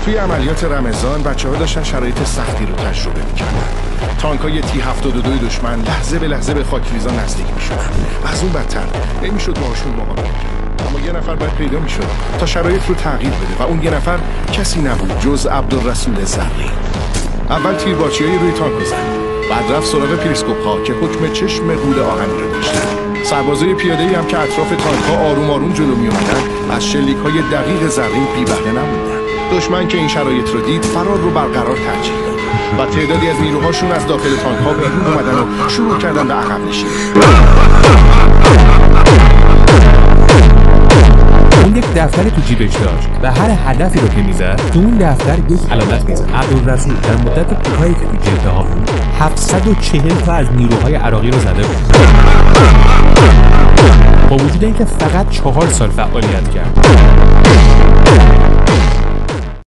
توی عملیات رمضان بچه‌ها داشتن شرایط سختی رو تجربه می‌کردن. تانک‌های T-72 دشمن لحظه به لحظه به خاکریزان نزدیک می‌شدن و از اون بدتر نمی‌شد باهاشون مقابله کرد. اما یه نفر باید پیدا می‌شد تا شرایط رو تغییر بده و اون یه نفر کسی نبود جز عبدالرسول زرین. اول تیربارچی‌های روی تانک رو زد. بعد رفت سراغ پریسکوپ‌ها که حکم چشم غول آهنی رو داشتن. سربازای پیاده‌ای هم که اطراف تانک‌ها آروم آروم جلو می‌اومدن از شلیک‌های دقیق زرین بی بهره نموندن. دشمن که این شرایط رو دید فرار رو برقرار ترجیح داد و تعدادی از نیروهاشون از داخل تانک‌ها بیرون اومدن و شروع کردن به عقب نشینی. اون یک دفتر تو جیبش داشت و هر هدفی رو که میزد تو اون دفتر یک علامت میزد. عبدالرسول در مدت کوتاهی که تو جبهه ها بود 740 تا از نیروهای عراقی رو زده بود. با وجود اینکه فقط 4 سال فعالیت کرد.